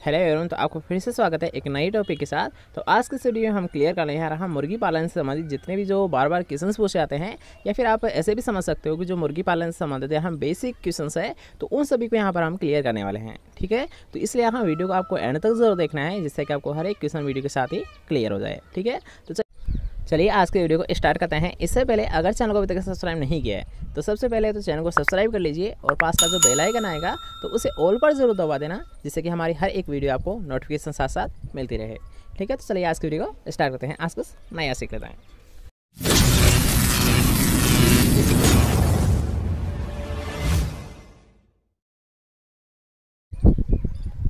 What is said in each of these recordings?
Hello everyone, तो आपको फिर से स्वागत है एक नई टॉपिक के साथ। तो आज के इस वीडियो में हम क्लियर करने जा रहे हैं मुर्गी पालन से संबंधित जितने भी जो बार बार क्वेश्चंस पूछे जाते हैं, या फिर आप ऐसे भी समझ सकते हो कि जो मुर्गी पालन से संबंधित हम बेसिक क्वेश्चंस है, तो उन सभी को यहाँ पर हम क्लियर करने वाले हैं। ठीक है, तो इसलिए यहाँ वीडियो को आपको एंड तक जरूर देखना है, जिससे कि आपको हर एक क्वेश्चन वीडियो के साथ ही क्लियर हो जाए। ठीक है, तो चलिए आज के वीडियो को स्टार्ट करते हैं। इससे पहले अगर चैनल को अभी तक सब्सक्राइब नहीं किया है तो सबसे पहले तो चैनल को सब्सक्राइब कर लीजिए और पास का जो बेल आइकन आएगा तो उसे ऑल पर जरूर दबा देना, जिससे कि हमारी हर एक वीडियो आपको नोटिफिकेशन साथ साथ मिलती रहे। ठीक है, तो चलिए आज की वीडियो को स्टार्ट करते हैं। आज कुछ नया सीख लेते हैं।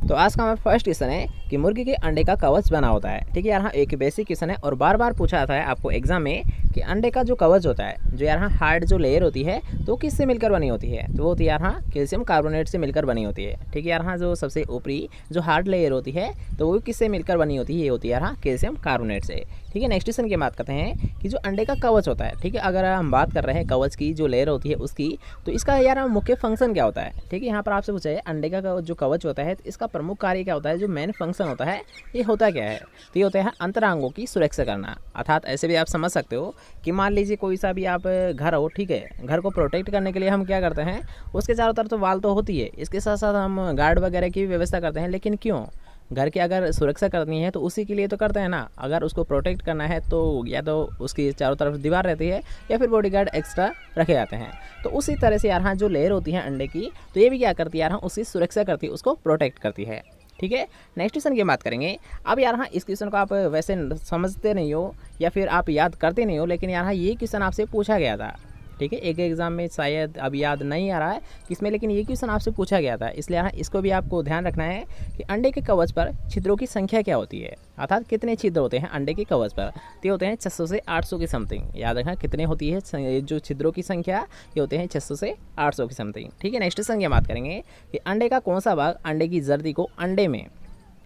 तो आज का हमारा फर्स्ट क्वेश्चन है कि मुर्गी के अंडे का कवच बना होता है। ठीक है, यहाँ एक बेसिक क्वेश्चन है और बार बार पूछा जाता है आपको एग्जाम में कि अंडे का जो कवच होता है, जो यहाँ हार्ड जो लेयर होती है, तो किससे मिलकर बनी होती है? तो वो होती है यहाँ कैल्शियम कार्बोनेट से मिलकर बनी होती है। ठीक है, यहाँ जो सबसे ऊपरी जो हार्ड लेयर होती है तो वो किससे मिलकर बनी होती है? ये होती है यहाँ कैल्शियम कार्बोनेट से। ठीक है, नेक्स्ट क्वेश्चन की बात करते हैं कि जो अंडे का कवच होता है, ठीक है, अगर हम बात कर रहे हैं कवच की जो लेयर होती है उसकी, तो इसका यार मुख्य फंक्शन क्या होता है? ठीक है, यहाँ पर आपसे पूछा है अंडे का जो कवच होता है तो इसका प्रमुख कार्य क्या होता है, जो मेन फंक्शन होता है ये होता क्या है? तो ये होता है अंतरांगों की सुरक्षा करना। अर्थात ऐसे भी आप समझ सकते हो कि मान लीजिए कोई सा भी आप घर हो, ठीक है, घर को प्रोटेक्ट करने के लिए हम क्या करते हैं, उसके चारों तरफ तो वाल तो होती है, इसके साथ साथ हम गार्ड वगैरह की भी व्यवस्था करते हैं। लेकिन क्यों? घर की अगर सुरक्षा करनी है तो उसी के लिए तो करते हैं ना। अगर उसको प्रोटेक्ट करना है तो या तो उसकी चारों तरफ दीवार रहती है या फिर बॉडीगार्ड एक्स्ट्रा रखे जाते हैं। तो उसी तरह से यहाँ जो लेयर होती है अंडे की, तो ये भी क्या करती है यहाँ उसकी सुरक्षा करती है, उसको प्रोटेक्ट करती है। ठीक है, नेक्स्ट क्वेश्चन की बात करेंगे। अब यहाँ इस क्वेश्चन को आप वैसे समझते नहीं हो या फिर आप याद करते नहीं हो, लेकिन यहाँ ये क्वेश्चन आपसे पूछा गया था। ठीक है, एक एग्जाम में शायद अब याद नहीं आ रहा है किसमें, लेकिन ये क्वेश्चन आपसे पूछा गया था। इसलिए यहाँ इसको भी आपको ध्यान रखना है कि अंडे के कवच पर छिद्रों की संख्या क्या होती है, अर्थात कितने छिद्र होते हैं अंडे के कवच पर? तो होते हैं 600 से 800 की समथिंग। याद रखना कितने होती है जो छिद्रों की संख्या, ये होते हैं 600 से 800 की समथिंग। ठीक है, नेक्स्ट क्वेश्चन की बात करेंगे कि अंडे का कौन सा भाग अंडे की जर्दी को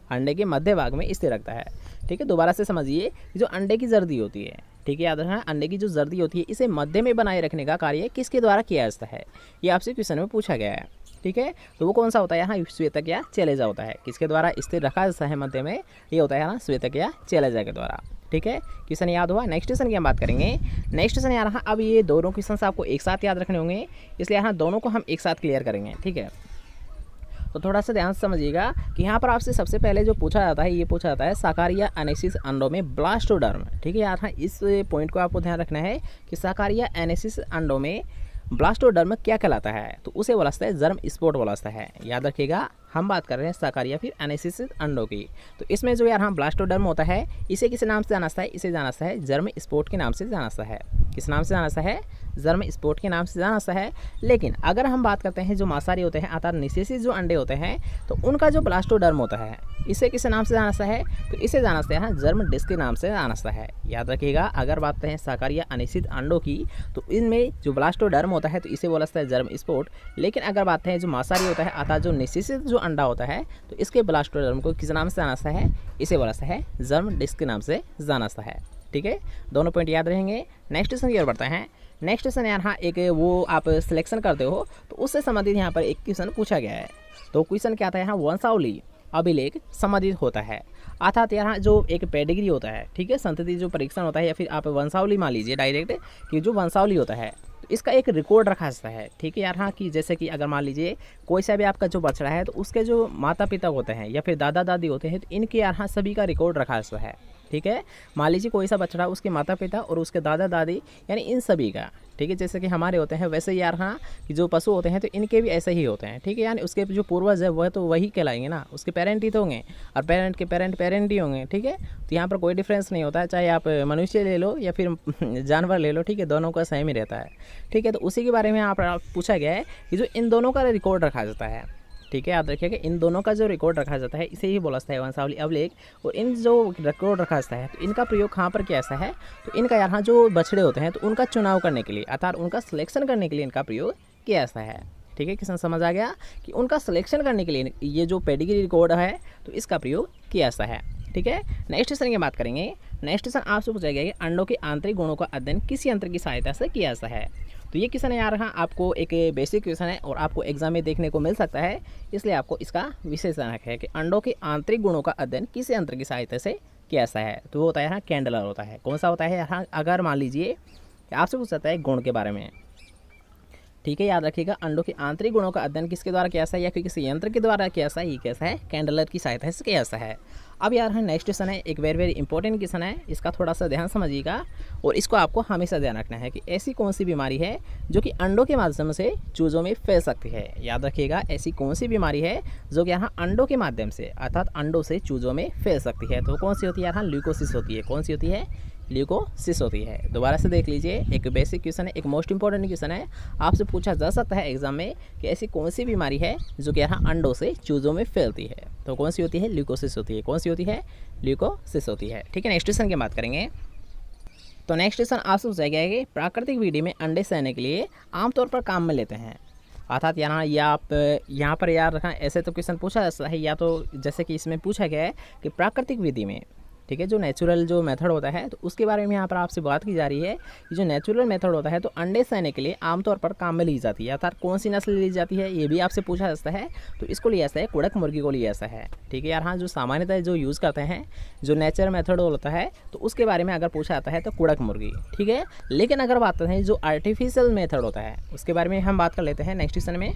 अंडे के मध्य भाग में स्थिर रखता है? ठीक है, दोबारा से समझिए, जो अंडे की जर्दी होती है, ठीक है, याद रखना अंडे की जो जर्दी होती है इसे मध्य में बनाए रखने का कार्य किसके द्वारा किया जाता है? ये आपसे क्वेश्चन में पूछा गया है। ठीक है, तो वो कौन सा होता है? यहाँ श्वेतक या चेलेजा होता है। किसके द्वारा स्थिर रखा जाता है मध्य में? ये होता है यहाँ श्वेतक या चेलेजा के द्वारा। ठीक है, क्वेश्चन याद हुआ। नेक्स्ट क्वेश्चन की हम बात करेंगे। नेक्स्ट क्वेश्चन यहाँ अब ये दोनों क्वेश्चन आपको एक साथ याद रखने होंगे, इसलिए यहाँ दोनों को हम एक साथ क्लियर करेंगे। ठीक है, तो थोड़ा सा ध्यान से समझिएगा कि यहाँ पर आपसे सबसे पहले जो पूछा जाता है, ये पूछा जाता है साकारिया एनेसिस अंडों में ब्लास्टोडर्म। ठीक है, यहाँ इस पॉइंट को आपको ध्यान रखना है कि साकारिया एनेसिस अंडों में ब्लास्टोडर्म क्या कहलाता है? तो उसे बोला जाता है जर्म स्पोर्ट बोला जाता है। याद रखिएगा, हम बात कर रहे हैं साकारिया फिर एनेसिस अंडों की। तो इसमें जो यहाँ ब्लास्टोडर्म होता है इसे किस नाम से जाना जाता है? इसे जाना जाता है जर्म स्पोर्ट के नाम से जाना जाता है। किस नाम से जाना जाता है? जर्म स्पोर्ट के नाम से जाना जाता है। लेकिन अगर हम बात करते हैं जो मांसाहारी होते हैं अर्थात निषेचित जो अंडे होते हैं, तो उनका जो ब्लास्टोडर्म होता है इसे किस नाम से जाना जाता है? तो इसे जाना जाता है जर्म डिस्क के नाम से जाना जाता है। याद रखिएगा, अगर बात करते हैं साकारिया अनिश्चित अंडों की, तो इनमें जो ब्लास्टोडर्म होता है तो इसे बोला जाता है जर्म स्पोर्ट। लेकिन अगर बात करें जो मांसाहारी होता है अर्थात जो निषेचित जो अंडा होता है, तो इसके ब्लास्टोडर्म को किस नाम से जाना जाता है? इसे बोला जाता है जर्म डिस्क के नाम से जाना जाता है। ठीक है, दोनों पॉइंट याद रहेंगे। नेक्स्ट क्वेश्चन की ओर बढ़ते हैं। नेक्स्ट क्वेश्चन यहाँ एक वो आप सिलेक्शन करते हो तो उससे संबंधित यहाँ पर एक क्वेश्चन पूछा गया है। तो क्वेश्चन क्या था? यहाँ वंशावली अभिलेख संबंधित होता है, अर्थात यहाँ जो एक पेडिग्री होता है, ठीक है, संतति जो परीक्षण होता है, या फिर आप वंशावली मान लीजिए डायरेक्ट कि जो वंशावली होता है तो इसका एक रिकॉर्ड रखा जाता है। ठीक है, यहाँ की जैसे कि अगर मान लीजिए कोई सा भी आपका जो बछड़ा है तो उसके जो माता पिता होते हैं या फिर दादा दादी होते हैं, तो इनके यहाँ सभी का रिकॉर्ड रखा जाता है। ठीक है, मान लीजिए कोई सा बछड़ा, उसके माता पिता और उसके दादा दादी यानी इन सभी का, ठीक है, जैसे कि हमारे होते हैं वैसे ही यहाँ कि जो पशु होते हैं तो इनके भी ऐसे ही होते हैं। ठीक है, यानी उसके जो पूर्वज है वह तो वही कहलाएंगे ना, उसके पेरेंट ही तो होंगे और पेरेंट के पेरेंट ही होंगे। ठीक है, तो यहाँ पर कोई डिफरेंस नहीं होता है, चाहे आप मनुष्य ले लो या फिर जानवर ले लो, ठीक है, दोनों का सेम ही रहता है। ठीक है, तो उसी के बारे में यहाँ पर पूछा गया है कि जो इन दोनों का रिकॉर्ड रखा जाता है। ठीक है, याद रखिएगा, इन दोनों का जो रिकॉर्ड रखा जाता है इसे ही बोला जाता है वंशावली अभिलेख। और इन जो रिकॉर्ड रखा जाता है तो इनका प्रयोग कहाँ पर किया जाता है? तो इनका यहाँ जो बछड़े होते हैं तो उनका चुनाव करने के लिए अर्थात उनका सिलेक्शन करने के लिए इनका प्रयोग किया जाता है। ठीक है, किसान समझ आ गया कि उनका सिलेक्शन करने के लिए ये जो पेडिग्री रिकॉर्ड है तो इसका प्रयोग किया जाता है। ठीक है, नेक्स्ट क्वेश्चन की बात करेंगे। नेक्स्ट क्वेश्चन आपसे पूछा गया कि अंडों के आंतरिक गुणों का अध्ययन किस यंत्र की सहायता से किया जाता है? तो ये क्वेश्चन यार हाँ आपको एक बेसिक क्वेश्चन है और आपको एग्जाम में देखने को मिल सकता है, इसलिए आपको इसका विशेषण है कि अंडों के आंतरिक गुणों का अध्ययन किस यंत्र की सहायता से किया जाता है। तो वो होता है यहाँ कैंडलर होता है। कौन सा होता है यहाँ, अगर मान लीजिए कि आपसे पूछ सकता है गुण के बारे में, ठीक है, याद रखिएगा अंडों के आंतरिक गुणों का अध्ययन किसके द्वारा किया जाता है या फिर किसी यंत्र के द्वारा किया जाता है, ये कैसा है, कैंडलर की सहायता से किया जाता है। अब यार हाँ नेक्स्ट क्वेश्चन है, एक वेरी इंपॉर्टेंट क्वेश्चन है, इसका थोड़ा सा ध्यान समझिएगा और इसको आपको हमेशा ध्यान रखना है कि ऐसी कौन सी बीमारी है जो कि अंडों के माध्यम से चूजों में फैल सकती है। याद रखिएगा ऐसी कौन सी बीमारी है जो कि यहाँ अंडों के माध्यम से अर्थात अंडों से चूजों में फैल सकती है। तो कौन सी होती है यहाँ, ल्यूकोसिस होती है। कौन सी होती है, ल्यूकोसिस होती है। दोबारा से देख लीजिए, एक बेसिक क्वेश्चन है, एक मोस्ट इंपॉर्टेंट क्वेश्चन है, आपसे पूछा जा सकता है एग्जाम में कि ऐसी कौन सी बीमारी है जो कि यहाँ अंडों से चूजों में फैलती है। तो कौन सी होती है, ल्यूकोसिस होती है। कौन सी होती है, ल्यूकोसिस होती है। ठीक है, नेक्स्ट क्वेश्चन की बात करेंगे। तो नेक्स्ट क्वेश्चन आपसे पूछा गया है कि प्राकृतिक विधि में अंडे सहने के लिए आमतौर पर काम में लेते हैं, अर्थात यहाँ पर याद रखना, ऐसे तो क्वेश्चन पूछा जा सकता है या तो जैसे कि इसमें पूछा गया है कि प्राकृतिक विधि में, ठीक है, जो नेचुरल जो मेथड होता है तो उसके बारे में यहाँ पर आपसे बात की जा रही है कि जो नेचुरल मेथड होता है तो अंडे सहने के लिए आमतौर पर काम में ली जाती है, अर्थात कौन सी नस्ल ली जाती है ये भी आपसे पूछा जा सकता है। तो इसको लिया जाता है कुड़क मुर्गी को लिया जाता है। ठीक है यार हाँ, जो सामान्यतः जो यूज़ करते हैं जो नेचुरल मेथड होता है तो उसके बारे में अगर पूछा जाता है तो कुड़क मुर्गी, ठीक है। लेकिन अगर बात करते हैं जो आर्टिफिशियल मेथड होता है उसके बारे में हम बात कर लेते हैं नेक्स्ट क्वेश्चन में।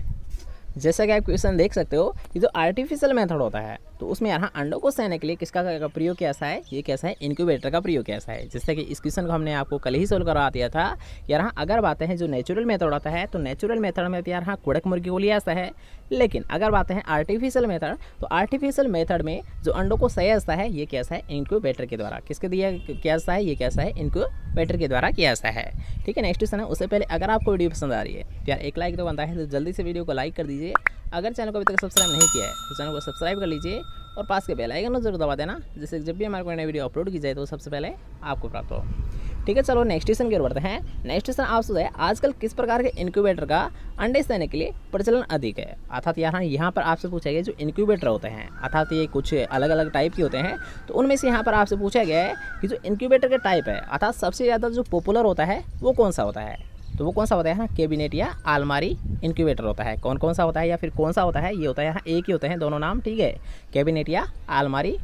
जैसा कि आप क्वेश्चन देख सकते हो कि जो आर्टिफिशियल मेथड होता है तो उसमें यहाँ अंडों को सहने के लिए किसका प्रयोग कैसा है, ये कैसा है, इनक्यूबेटर का प्रयोग कैसा है। जैसे कि इस क्वेश्चन को हमने आपको कल ही सोल्व करवा दिया था। यार हाँ अगर बातें हैं जो नेचुरल मेथड होता है तो नेचुरल मेथड में यार हाँ कुड़क मुर्गी को लिया जाता है। लेकिन अगर बातें हैं आर्टिफिशियल मेथड तो आर्टिफिशियल मेथड में जो अंडों को सहा जाता है ये कैसा है, इनक्यूबेटर के द्वारा। किसके दिया किया जाता है, ये कैसा है, इनक्यूबेटर के द्वारा किया जाता है। ठीक है, नेक्स्ट क्वेश्चन है। उससे पहले अगर आपको वीडियो पसंद आ रही है तो यार एक लाइक तो बनता है, तो जल्दी से वीडियो को लाइक कर दीजिए। अगर चैनल को अभी तक सब्सक्राइब नहीं किया है तो चैनल को सब्सक्राइब कर लीजिए और पास के बेल आइकन को जरूर दबा देना, जिससे जब भी हमारे कोई नई वीडियो अपलोड की जाए तो सबसे पहले आपको प्राप्त हो। ठीक है, चलो नेक्स्ट क्वेश्चन की ओर बढ़ते हैं। नेक्स्ट क्वेश्चन आपसे है आजकल किस प्रकार के इनक्यूबेटर का अंडे सहने के लिए प्रचलन अधिक है, अर्थात यहाँ पर आपसे पूछा गया जो इनक्यूबेटर होते हैं अर्थात ये कुछ अलग अलग टाइप के होते हैं तो उनमें से यहाँ पर आपसे पूछा गया है कि जो इनक्यूबेटर के टाइप है अर्थात सबसे ज़्यादा जो पॉपुलर होता है वो कौन सा होता है। तो वो कौन सा होता है, कैबिनेट या आलमारी इनक्यूबेटर होता है। कौन सा होता है या फिर कौन सा होता है, ये होता है यहाँ एक ही होते हैं दोनों नाम, ठीक है, कैबिनेट या आलमारी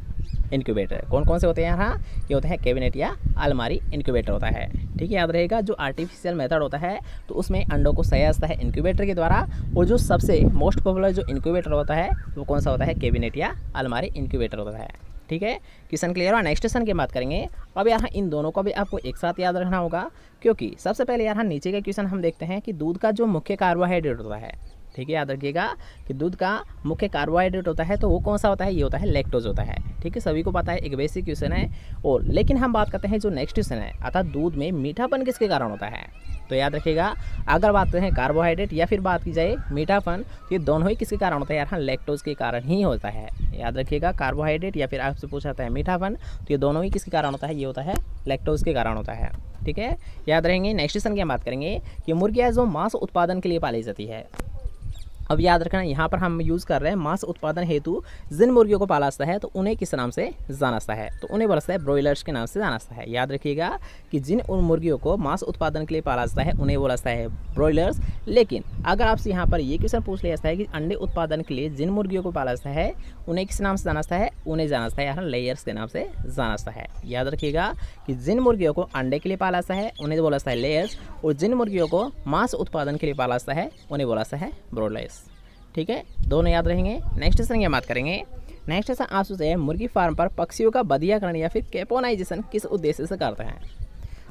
इनक्यूबेटर। कौन से होते हैं यहाँ, ये होता है कैबिनेट या आलमारी इनक्यूबेटर होता है। ठीक है, याद रहेगा जो आर्टिफिशियल मेथड होता है तो उसमें अंडों को सहा जाता है इनक्यूबेटर के द्वारा, और जो सबसे मोस्ट पॉपुलर जो इनक्यूबेटर होता है वो कौन सा होता है, कैबिनेट या आलमारी इनक्यूबेटर होता है। ठीक है, क्वेश्चन क्लियर हुआ। नेक्स्ट क्वेश्चन की बात करेंगे। अब यहाँ इन दोनों को भी आपको एक साथ याद रखना होगा, क्योंकि सबसे पहले यहाँ नीचे का क्वेश्चन हम देखते हैं कि दूध का जो मुख्य कार्बोहाइड्रेट होता है, ठीक है, याद रखिएगा कि दूध का मुख्य कार्बोहाइड्रेट होता है तो वो कौन सा होता है, ये होता है लैक्टोज होता है। ठीक है, सभी को पता है, एक बेसिक क्वेश्चन है। और लेकिन हम बात करते हैं जो नेक्स्ट क्वेश्चन है अर्थात दूध में मीठापन किसके कारण होता है। तो याद रखिएगा अगर बात करें कार्बोहाइड्रेट या फिर बात की जाए मीठापन तो ये दोनों ही किसके कारण होता है, यार लैक्टोज के कारण ही होता है। याद रखिएगा कार्बोहाइड्रेट या फिर आपसे पूछा जाता है मीठापन तो ये दोनों ही किसके कारण होता है, ये होता है लैक्टोज के कारण होता है। ठीक है, याद रहेंगे। नेक्स्ट क्वेश्चन की हम बात करेंगे कि मुर्गियाँ जो मांस उत्पादन के लिए पाली जाती है। अब याद रखना यहाँ पर हम यूज़ कर रहे हैं मांस उत्पादन हेतु जिन मुर्गियों को पाला जाता है तो उन्हें किस नाम से जाना जाता है, तो उन्हें बोला जाता है ब्रॉयलर्स के नाम से जाना जाता है। याद रखिएगा कि जिन उन मुर्गियों को मांस उत्पादन के लिए पाला जाता है उन्हें बोला जाता है ब्रॉयलर्स। लेकिन अगर आपसे यहाँ पर ये क्वेश्चन पूछ लिया जाता है कि अंडे उत्पादन के लिए जिन मुर्गियों को पाला जाता है उन्हें किस नाम से जाना जाता है, उन्हें जाना जाता है यहाँ लेयर्स के नाम से जाना जाता है। याद रखिएगा कि जिन मुर्गियों को अंडे के लिए पाला जाता है उन्हें बोला जाता है लेयर्स, और जिन मुर्गियों को मांस उत्पादन के लिए पाला जाता है उन्हें बोला जाता है ब्रॉयलर्स। ठीक है, दोनों याद रहेंगे। नेक्स्ट क्वेश्चन की बात करेंगे। नेक्स्ट क्वेश्चन आपसे मुर्गी फार्म पर पक्षियों का बधियाकरण या फिर कैपोनाइजेशन किस उद्देश्य से करते हैं,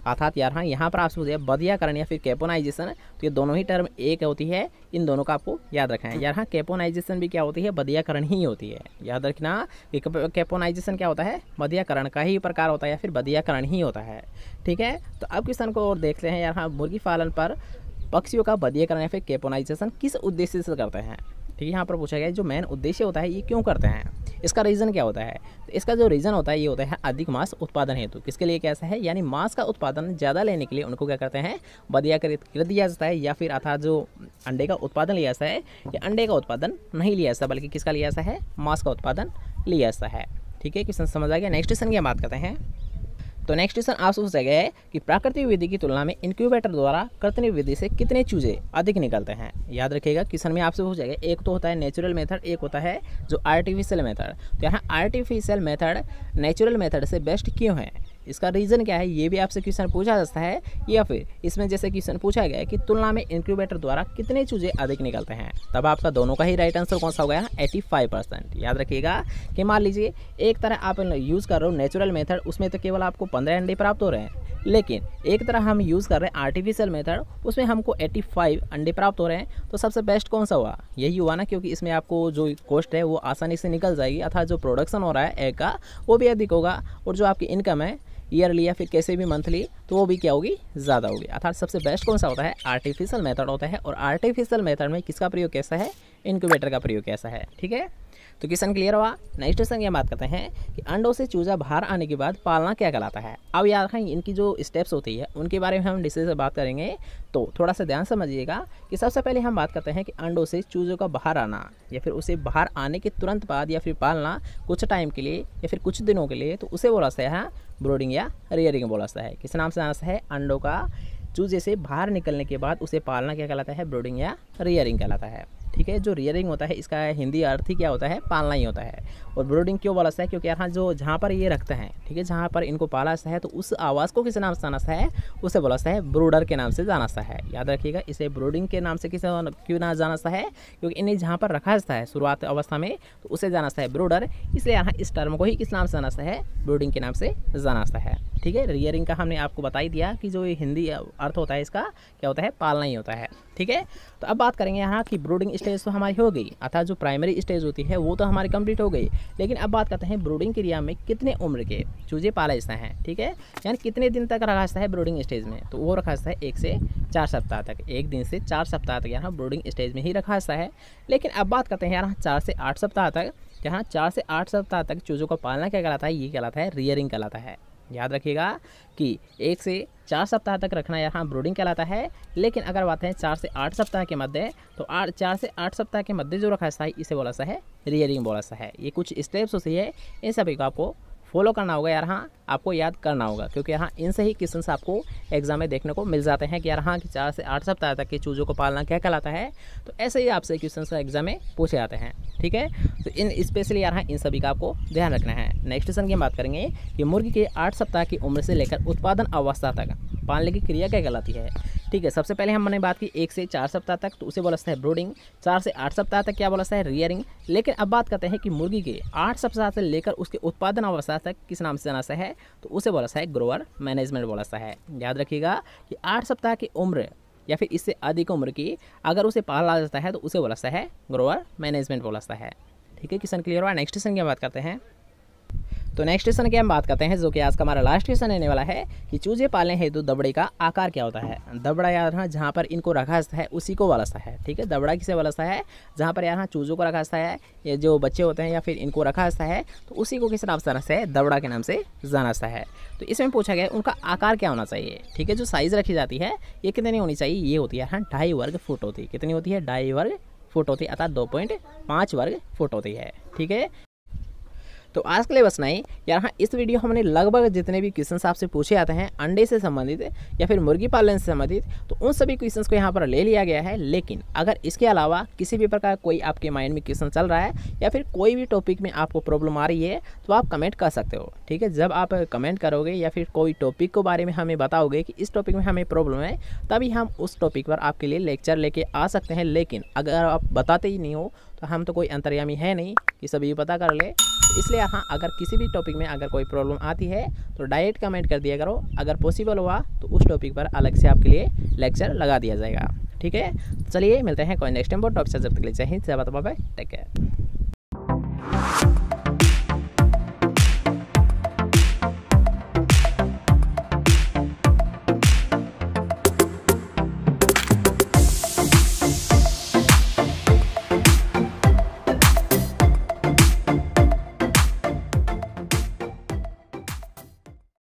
अर्थात यार हाँ यहाँ पर आपसे बधियाकरण या फिर कैपोनाइजेशन तो ये दोनों ही टर्म एक होती है, इन दोनों का आपको याद रखना है। यार हाँ कैपोनाइजेशन भी क्या होती है, बधियाकरण ही होती है। याद रखना कि कैपोनाइजेशन क्या होता है, बधियाकरण का ही प्रकार होता है या फिर बधियाकरण ही होता है। ठीक है, तो अब क्वेश्चन को और देखते हैं। यार हाँ मुर्गी पालन पर पक्षियों का बधियाकरण या फिर कैपोनाइजेशन किस उद्देश्य से करते हैं। ठीक है, यहाँ पर पूछा गया जो मेन उद्देश्य होता है ये क्यों करते हैं, इसका रीज़न क्या होता है। तो इसका जो रीज़न होता है ये होता है अधिक मांस उत्पादन हेतु। किसके लिए कैसा है, यानी मांस का उत्पादन ज़्यादा लेने के लिए उनको क्या करते हैं, बधियाकृत कर दिया जाता है, या फिर अर्थात जो अंडे का उत्पादन लिया जाता है या अंडे का उत्पादन नहीं लिया जाता बल्कि किसका लिया जाता है, मांस का उत्पादन लिया जाता है। ठीक है, क्वेश्चन समझ आ गया। नेक्स्ट क्वेश्चन की हम बात करते हैं। तो नेक्स्ट क्वेश्चन आपसे पूछा गया है कि प्राकृतिक विधि की तुलना में इंक्यूबेटर द्वारा कृत्रिम विधि से कितने चूजे अधिक निकलते हैं। याद रखिएगा क्वेश्चन में आपसे पूछा गया, एक तो होता है नेचुरल मेथड, एक होता है जो आर्टिफिशियल मेथड। तो यहाँ आर्टिफिशियल मेथड नेचुरल मेथड से बेस्ट क्यों है, इसका रीज़न क्या है, ये भी आपसे क्वेश्चन पूछा जा सकता है। या फिर इसमें जैसे क्वेश्चन पूछा गया है कि तुलना में इंक्यूबेटर द्वारा कितने चूजे अधिक निकलते हैं, तब आपका दोनों का ही राइट आंसर कौन सा हो गया, 85%। याद रखिएगा कि मान लीजिए एक तरह आप यूज़ कर रहे हो नेचुरल मेथड, उसमें तो केवल आपको 15 अंडे प्राप्त हो रहे हैं, लेकिन एक तरह हम यूज़ कर रहे हैं आर्टिफिशियल मेथड, उसमें हमको 85 अंडे प्राप्त हो रहे हैं। तो सबसे बेस्ट कौन सा हुआ, यही हुआ ना, क्योंकि इसमें आपको जो कॉस्ट है वो आसानी से निकल जाएगी, अर्थात जो प्रोडक्शन हो रहा है एग का वो भी अधिक होगा, और जो आपकी इनकम है ईयरली या फिर कैसे भी मंथली, तो वो भी क्या होगी, ज़्यादा होगी। अर्थात सबसे बेस्ट कौन सा होता है, आर्टिफिशियल मेथड होता है। और आर्टिफिशियल मेथड में किसका प्रयोग कैसा है, इंक्यूबेटर का प्रयोग कैसा है। ठीक है, तो क्वेश्चन क्लियर हुआ। नेक्स्ट क्वेश्चन की बात करते हैं कि अंडों से चूजा बाहर आने के बाद पालना क्या कहलाता है। अब याद रखें इनकी जो स्टेप्स होती है उनके बारे में हम डिटेल से बात करेंगे, तो थोड़ा सा ध्यान समझिएगा कि सबसे पहले हम बात करते हैं कि अंडों से चूजों का बाहर आना या फिर उसे बाहर आने के तुरंत बाद या फिर पालना कुछ टाइम के लिए या फिर कुछ दिनों के लिए, तो उसे बोला जाता है ब्रूडिंग या रियरिंग बोला जाता है। किस नाम से जाना है, अंडों का चूजे से बाहर निकलने के बाद उसे पालना क्या कहलाता है, ब्रूडिंग या रियरिंग कहलाता है। ठीक है, जो रियरिंग होता है इसका हिंदी अर्थ ही क्या होता है, पालना ही होता है। और ब्रूडिंग क्यों बोला जाता है, क्योंकि यहाँ जो जहाँ पर ये रखते हैं, ठीक है, जहाँ पर इनको पाला जाता है, तो उस आवाज़ को किस नाम से जाना है, उसे बोला जाता है ब्रूडर के नाम से जाना है। याद रखिएगा, इसे ब्रूडिंग के नाम से किसे क्यों ना जाना है, क्योंकि इन्हें जहाँ पर रखा जाता है शुरुआत अवस्था में, तो उसे जाना है ब्रूडर, इसलिए यहाँ इस टर्म को ही किस नाम से जाना है, ब्रूडिंग के नाम से जाना है। ठीक है, रियरिंग का हमने आपको बता ही दिया कि जो ये हिंदी अर्थ होता है इसका क्या होता है, पालना ही होता है। ठीक है, तो अब बात करेंगे यहाँ की ब्रूडिंग स्टेज तो हमारी हो गई, अर्थात जो प्राइमरी स्टेज होती है वो तो हमारी कंप्लीट हो गई, लेकिन अब बात करते हैं ब्रूडिंग क्रिया में कितने उम्र के चूजे पाले जाते हैं। ठीक है, यानी कितने दिन तक रखा जाता है ब्रूडिंग स्टेज में, तो वो रखा जाता है 1 से 4 सप्ताह तक, 1 दिन से 4 सप्ताह तक यहाँ ब्रूडिंग स्टेज में ही रखा जाता है। लेकिन अब बात करते हैं यहाँ 4 से 8 सप्ताह तक, जहाँ 4 से 8 सप्ताह तक चूजों का पालना क्या कहलाता है, ये कहलाता है रियरिंग कहलाता है। याद रखिएगा कि 1 से 4 सप्ताह तक रखना यहाँ ब्रूडिंग कहलाता है। लेकिन अगर बात है 4 से 8 सप्ताह के मध्य, तो 4 से 8 सप्ताह के मध्य जो रखा है इसे बोला सा है रियरिंग बोला सा है। ये कुछ स्टेप्स होती है, इन सभी को आपको फॉलो करना होगा यार, हाँ आपको याद करना होगा, क्योंकि यहाँ इनसे ही क्वेश्चन आपको एग्जाम में देखने को मिल जाते हैं कि यार हाँ कि 4 से 8 सप्ताह तक के चूजों को पालना क्या कहलाता है। तो ऐसे ही आपसे क्वेश्चन एग्जाम में पूछे जाते हैं। ठीक है, तो इन स्पेशली यार हाँ इन सभी का आपको ध्यान रखना है। नेक्स्ट क्वेश्चन की बात करेंगे कि मुर्गी के 8 सप्ताह की उम्र से लेकर उत्पादन अवस्था तक पालने की क्रिया क्या कहलाती है। ठीक है, सबसे पहले हमने बात की 1 से 4 सप्ताह तक, तो उसे बोला जाता है ब्रूडिंग। 4 से 8 सप्ताह तक क्या बोला जाता है, रियरिंग। लेकिन अब बात करते हैं कि मुर्गी के 8 सप्ताह से लेकर उसके उत्पादन अवस्था तक किस नाम से जाना है, तो उसे बोला जाता है ग्रोअर मैनेजमेंट बोला जाता है। याद रखिएगा कि 8 सप्ताह की उम्र या फिर इससे अधिक उम्र की अगर उसे पाला जाता है तो उसे बोला जाता है ग्रोअर मैनेजमेंट बोला जाता है। ठीक है, क्वेश्चन क्लियर हुआ। नेक्स्ट क्वेश्चन की बात करते हैं। तो नेक्स्ट क्वेश्चन की हम बात करते हैं, जो कि आज का हमारा लास्ट क्वेश्चन रहने वाला है कि चूजे पालने हेतु दबड़े का आकार क्या होता है। दबड़ा यार हाँ जहाँ पर इनको रखा जाता है उसी को वाला है। ठीक है, दबड़ा किसे वाला है, जहाँ पर यार हाँ चूजों को रखा जाता है, ये जो बच्चे होते हैं या फिर इनको रखा जाता है, तो उसी को किस नाम से जाना है, दबड़ा के नाम से जाना है। तो इसमें पूछा गया उनका आकार क्या होना चाहिए। ठीक है, जो साइज़ रखी जाती है ये कितनी होनी चाहिए, ये होती है हाँ 2.5 वर्ग फुट होती है। कितनी होती है, 2.5 वर्ग फुट होती है, अर्थात 2.5 वर्ग फुट होती है। ठीक है, तो आज के लिए बस नहीं यार हाँ, इस वीडियो हमने लगभग जितने भी क्वेश्चंस आपसे पूछे जाते हैं अंडे से संबंधित या फिर मुर्गी पालन से संबंधित, तो उन सभी क्वेश्चंस को यहाँ पर ले लिया गया है। लेकिन अगर इसके अलावा किसी भी प्रकार कोई आपके माइंड में क्वेश्चन चल रहा है या फिर कोई भी टॉपिक में आपको प्रॉब्लम आ रही है, तो आप कमेंट कर सकते हो। ठीक है, जब आप कमेंट करोगे या फिर कोई टॉपिक के बारे में हमें बताओगे कि इस टॉपिक में हमें प्रॉब्लम है, तभी हम उस टॉपिक पर आपके लिए लेक्चर लेके आ सकते हैं। लेकिन अगर आप बताते ही नहीं हो, तो हम तो कोई अंतर्यामी है नहीं कि सभी पता कर ले। इसलिए हाँ, अगर किसी भी टॉपिक में अगर कोई प्रॉब्लम आती है तो डायरेक्ट कमेंट कर दिया करो। अगर पॉसिबल हुआ तो उस टॉपिक पर अलग से आपके लिए लेक्चर लगा दिया जाएगा। ठीक है, चलिए मिलते हैं कोई नेक्स्ट टाइम पर टॉपिक से। जब तक के लिए Jai Hind, Jai Bharat, bye bye, take care.